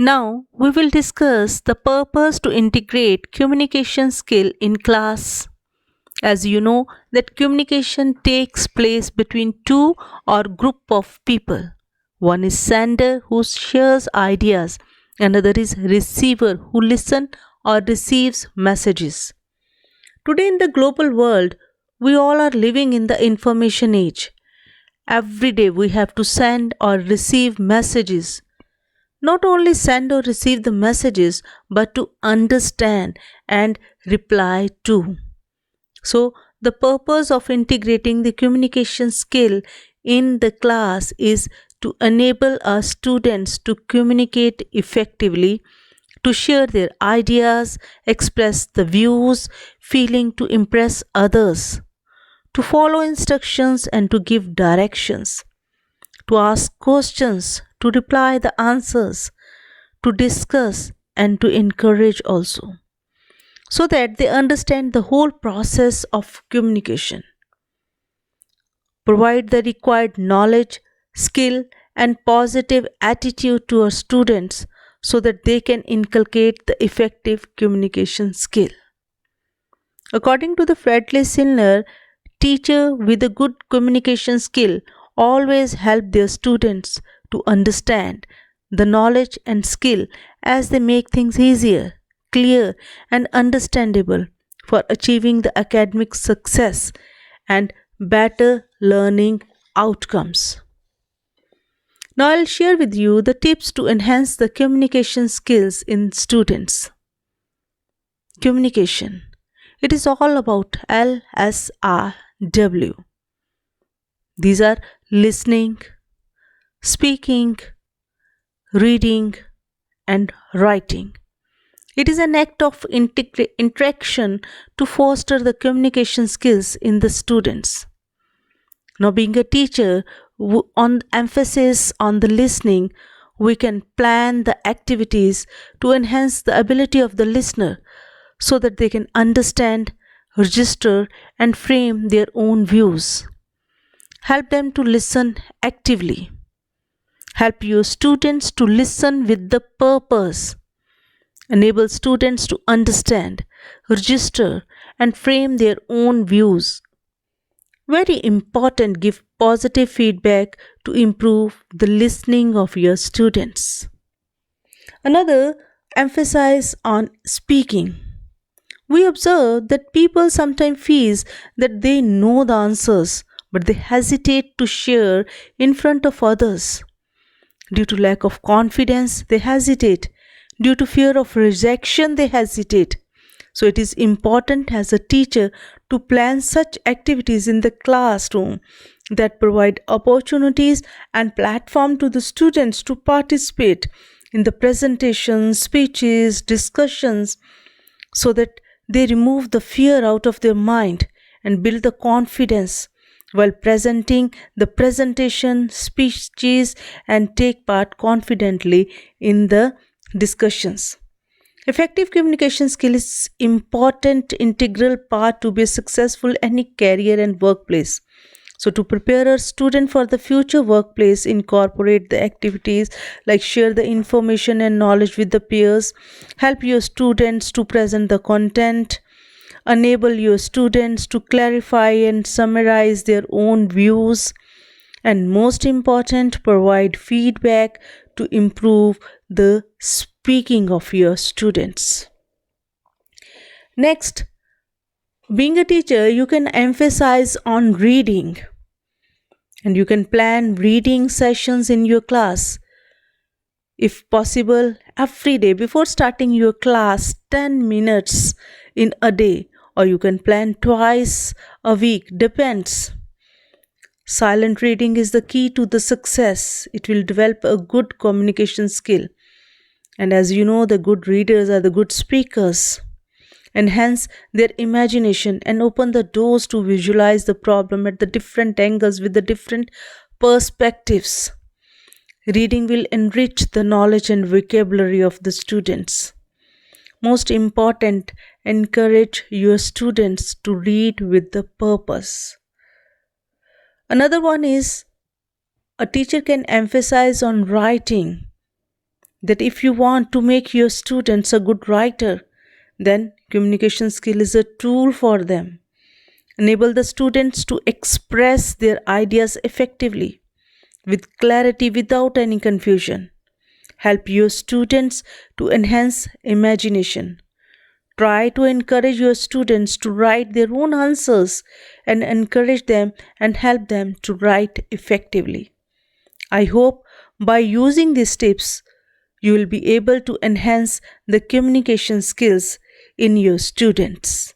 Now we will discuss the purpose to integrate communication skill in class. As you know that communication takes place between two or group of people. One is sender who shares ideas, another is receiver who listens or receives messages. Today in the global world, we all are living in the information age. Every day we have to send or receive messages. Not only send or receive the messages, but to understand and reply to. So, the purpose of integrating the communication skill in the class is to enable our students to communicate effectively, to share their ideas, express the views, feeling to impress others, to follow instructions and to give directions, to ask questions, to reply the answers, to discuss and to encourage also, so that they understand the whole process of communication, provide the required knowledge, skill, and positive attitude to our students so that they can inculcate the effective communication skill. According to the Fredley Silner, teacher with a good communication skill always help their students to understand the knowledge and skill as they make things easier, clear, and understandable for achieving the academic success and better learning outcomes. Now, I'll share with you the tips to enhance the communication skills in students. Communication. It is all about LSRW. These are listening, speaking, reading, and writing. It is an act of interaction to foster the communication skills in the students. Now, being a teacher, on emphasis on the listening, we can plan the activities to enhance the ability of the listener so that they can understand, register, and frame their own views. Help them to listen actively. Help your students to listen with the purpose. Enable students to understand, register, and frame their own views. Very important, give positive feedback to improve the listening of your students. Another, emphasize on speaking. We observe that people sometimes feel that they know the answers, but they hesitate to share in front of others. Due to lack of confidence, they hesitate. Due to fear of rejection, they hesitate. So it is important as a teacher to plan such activities in the classroom that provide opportunities and platform to the students to participate in the presentations, speeches, discussions, so that they remove the fear out of their mind and build the confidence while presenting the presentation, speeches, and take part confidently in the discussions. Effective communication skill is important integral part to be successful any career and workplace. So to prepare a student for the future workplace, incorporate the activities like share the information and knowledge with the peers, help your students to present the content, enable your students to clarify and summarize their own views, and most important, provide feedback to improve the speaking of your students. Next, being a teacher, you can emphasize on reading, and you can plan reading sessions in your class. If possible, every day before starting your class, 10 minutes in a day, or you can plan twice a week, depends. Silent reading is the key to the success. It will develop a good communication skill. And as you know, the good readers are the good speakers. Enhance their imagination and open the doors to visualize the problem at the different angles with the different perspectives. Reading will enrich the knowledge and vocabulary of the students. Most important, encourage your students to read with the purpose. Another one is a teacher can emphasize on writing. that if you want to make your students a good writer, then communication skill is a tool for them. Enable the students to express their ideas effectively, with clarity without any confusion. Help your students to enhance imagination. Try to encourage your students to write their own answers and encourage them and help them to write effectively. I hope by using these tips, you will be able to enhance the communication skills in your students.